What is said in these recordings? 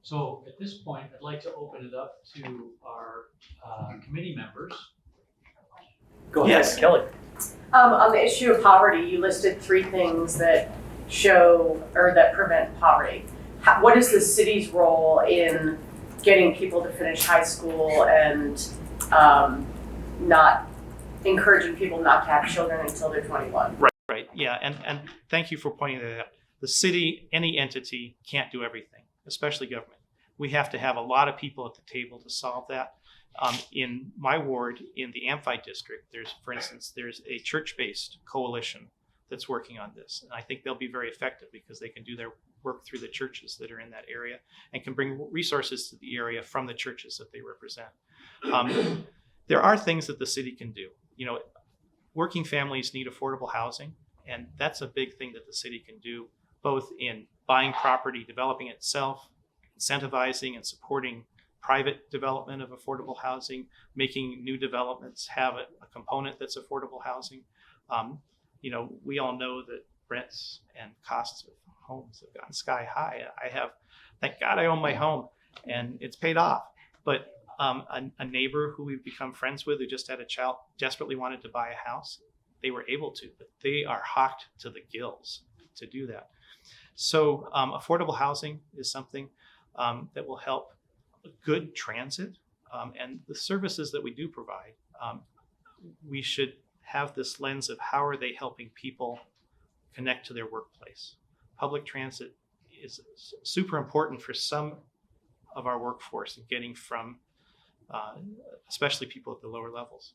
So at this point, I'd like to open it up to our committee members. Go ahead, Yes. Kelly. On the issue of poverty, you listed 3 things that show or that prevent poverty. What is the city's role in getting people to finish high school and not encouraging people not to have children until they're 21? Right. Yeah. And thank you for pointing that out. The city, any entity can't do everything, especially government. We have to have a lot of people at the table to solve that. In my ward, in the Amphi district, for instance, there's a church-based coalition that's working on this. And I think they'll be very effective because they can do their work through the churches that are in that area and can bring resources to the area from the churches that they represent. There are things that the city can do. You know, working families need affordable housing, and that's a big thing that the city can do, both in buying property, developing it itself, incentivizing and supporting private development of affordable housing, making new developments have a component that's affordable housing. You know, we all know that rents and costs of homes have gone sky high. Thank God I own my home and it's paid off. But a neighbor who we've become friends with who just had a child desperately wanted to buy a house. They were able to, but they are hawked to the gills to do that. So affordable housing is something that will help. Good transit and the services that we do provide. We should have this lens of how are they helping people connect to their workplace. Public transit is super important for some of our workforce in getting from, especially people at the lower levels,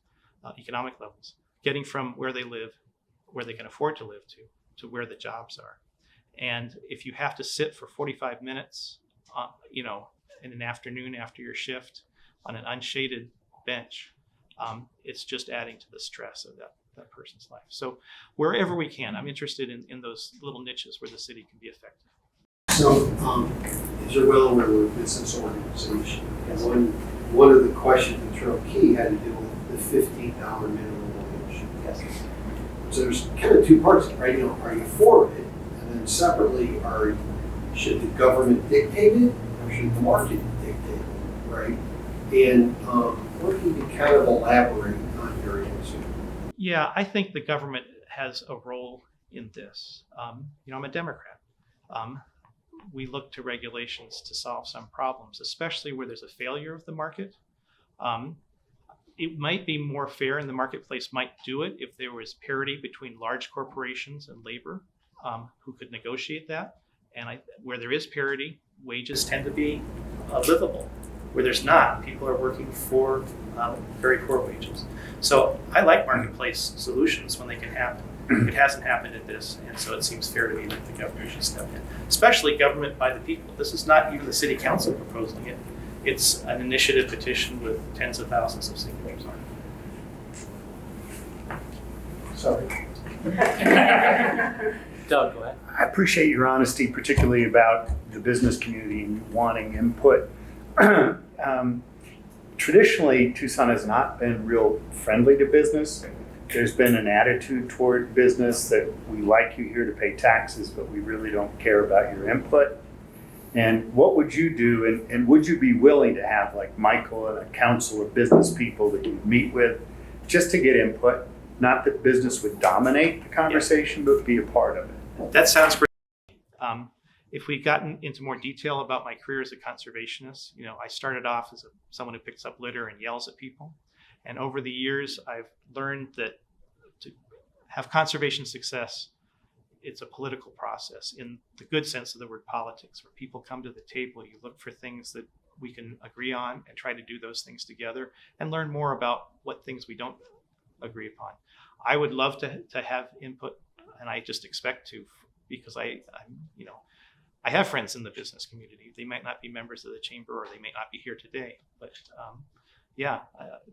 economic levels, getting from where they live, where they can afford to live to where the jobs are. And if you have to sit for 45 minutes, you know, in an afternoon after your shift on an unshaded bench, it's just adding to the stress of that person's life. So wherever we can, I'm interested in those little niches where the city can be effective. So, as you're well aware, we're a business organization. And one of the questions that's real key had to do with the $15 minimum wage. Yes. So there's kind of 2 parts, right? You know, are you for it? And then separately, should the government dictate it? Should the market dictate it, right? And what can you kind of elaborate on your answer? Yeah, I think the government has a role in this. You know, I'm a Democrat. We look to regulations to solve some problems, especially where there's a failure of the market. It might be more fair and the marketplace might do it if there was parity between large corporations and labor who could negotiate that. And where there is parity, wages tend to be livable. Where there's not, people are working for very poor wages. So I like marketplace solutions when they can happen. It hasn't happened in this, and so it seems fair to me that the governor should step in, especially government by the people. This is not even the city council proposing it. It's an initiative petition with tens of thousands of signatures on it. Sorry. Doug, go ahead. I appreciate your honesty, particularly about the business community wanting input. Traditionally, Tucson has not been real friendly to business. There's been an attitude toward business that we like you here to pay taxes, but we really don't care about your input. And what would you do, and would you be willing to have like Michael and a council of business people that you meet with just to get input? Not that business would dominate the conversation, but be a part of it. That sounds great. If we'd gotten into more detail about my career as a conservationist, you know, I started off as someone who picks up litter and yells at people. And over the years, I've learned that to have conservation success, it's a political process in the good sense of the word politics, where people come to the table, you look for things that we can agree on and try to do those things together and learn more about what things we don't agree upon. I would love to have input, and I just expect to, because I'm you know, I have friends in the business community. They might not be members of the chamber, or they may not be here today, but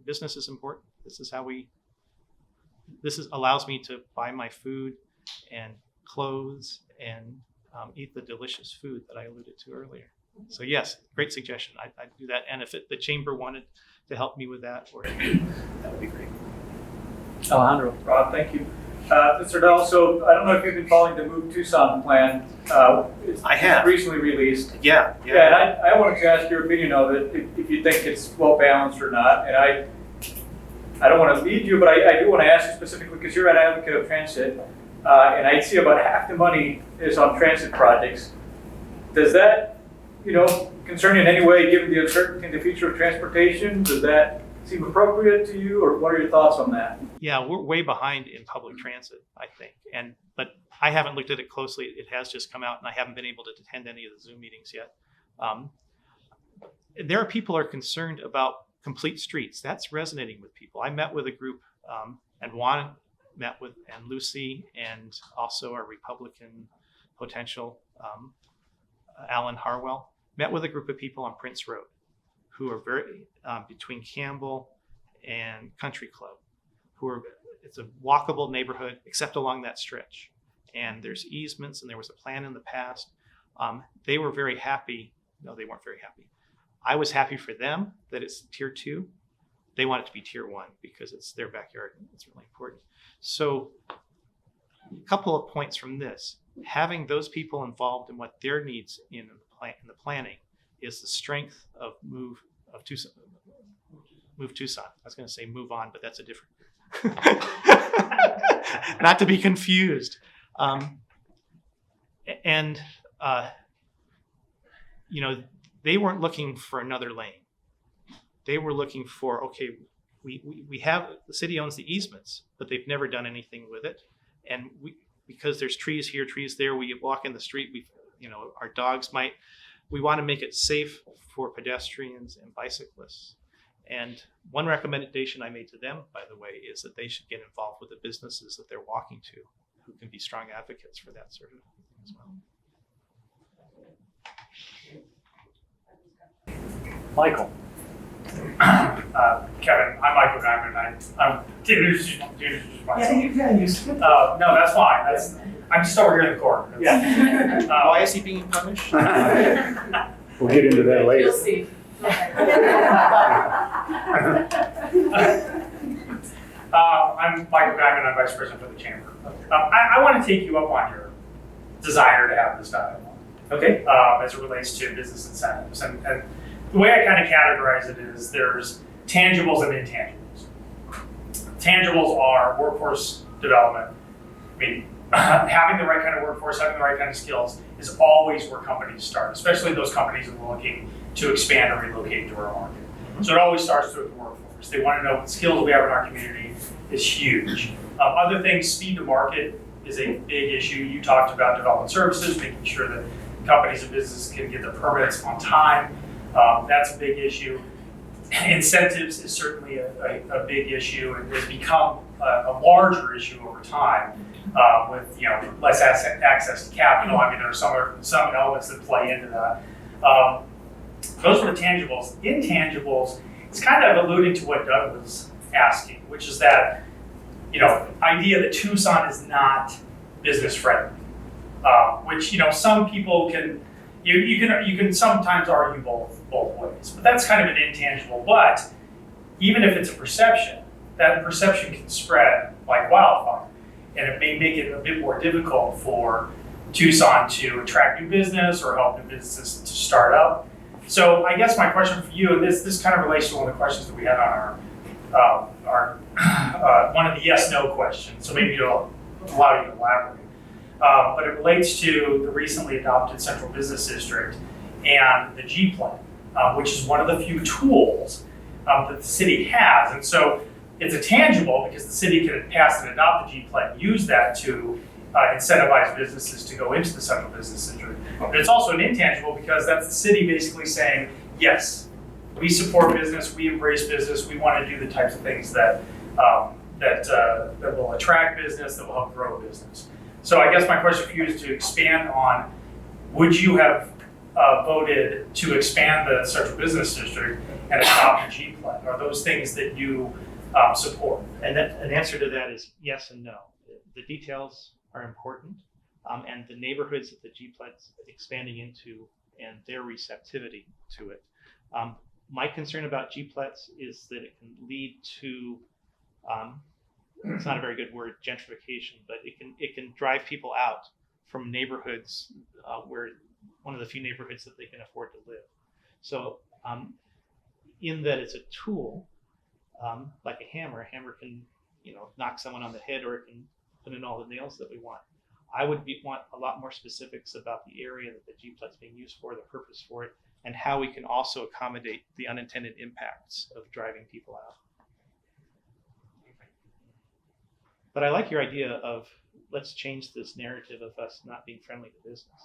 business is important. This allows me to buy my food and clothes and eat the delicious food that I alluded to earlier. So yes, great suggestion. I'd do that. And if the chamber wanted to help me with that, that would be great. Alejandro. Rob, thank you. Mr. Dahl, so I don't know if you've been following the Move Tucson plan. It's I have. recently released. Yeah. Yeah, and I wanted to ask your opinion on it, if you think it's well balanced or not. And I don't want to lead you, but I do want to ask you specifically because you're an advocate of transit, and I see about half the money is on transit projects. Does that, concern you in any way, given the uncertainty in the future of transportation? Does that seem appropriate to you, or what are your thoughts on that? Yeah, we're way behind in public transit, I think. But I haven't looked at it closely. It has just come out, and I haven't been able to attend any of the Zoom meetings yet. There are people who are concerned about complete streets. That's resonating with people. I met with a group, and Juan met with, and Lucy, and also our Republican potential, Alan Harwell, met with a group of people on Prince Road who are very, between Campbell and Country Club, it's a walkable neighborhood except along that stretch. And there's easements, and there was a plan in the past. They were very happy. No, they weren't very happy. I was happy for them that it's tier 2. They want it to be tier 1 because it's their backyard. It's really important. So a couple of points from this. Having those people involved in what their needs in the planning is the strength of Move Tucson. I was going to say Move On, but that's a different. Not to be confused. They weren't looking for another lane. They were looking for, okay, we have, the city owns the easements, but they've never done anything with it. And because there's trees here, trees there, we walk in the street, our dogs we want to make it safe for pedestrians and bicyclists. And one recommendation I made to them, by the way, is that they should get involved with the businesses that they're walking to, who can be strong advocates for that sort of thing as well. Michael. Kevin, I'm Michael Diamond. I'm introduce myself. Yeah, No, that's fine. I'm just over here in the corner. Why is he being punished? We'll get into that later. You'll see. I'm Michael Diamond. I'm Vice President for the Chamber. I want to take you up on your desire to have this dialogue. Okay. As it relates to business incentives. And the way I kind of categorize it is there's tangibles and intangibles. Tangibles are workforce development. I mean, having the right kind of workforce, having the right kind of skills is always where companies start, especially those companies that are looking to expand or relocate to our market. So it always starts with the workforce. They want to know what skills we have in our community is huge. Other things, speed to market is a big issue. You talked about development services, making sure that companies and businesses can get their permits on time. That's a big issue. Incentives is certainly a big issue and has become a larger issue over time with less access to capital. I mean, there are some elements that play into that. Those are the tangibles. Intangibles, it's kind of alluding to what Doug was asking, which is that idea that Tucson is not business friendly, which some people can. You can sometimes argue both ways, but that's kind of an intangible. But even if it's a perception, that perception can spread like wildfire, and it may make it a bit more difficult for Tucson to attract new business or help new businesses to start up. So I guess my question for you, and this kind of relates to one of the questions that we had on our one of the yes/no questions. So maybe it'll allow you to elaborate. But it relates to the recently adopted Central Business District and the G Plan, which is one of the few tools that the city has. And so it's a tangible because the city can pass and adopt the G Plan, use that to incentivize businesses to go into the Central Business District. But it's also an intangible because that's the city basically saying, yes, we support business, we embrace business, we want to do the types of things that will attract business, that will help grow business. So I guess my question for you is to expand on, would you have voted to expand the Central Business District and adopt the G Plan? Are those things that you support? And an answer to that is yes and no. The details are important, and the neighborhoods that the G Plan's expanding into and their receptivity to it. My concern about G Plats is that it can lead to it's not a very good word, gentrification, but it can drive people out from neighborhoods where one of the few neighborhoods that they can afford to live. So in that it's a tool, like a hammer can, knock someone on the head, or it can put in all the nails that we want. I would want a lot more specifics about the area that the G-Plet's being used for, the purpose for it, and how we can also accommodate the unintended impacts of driving people out. But I like your idea of let's change this narrative of us not being friendly to business.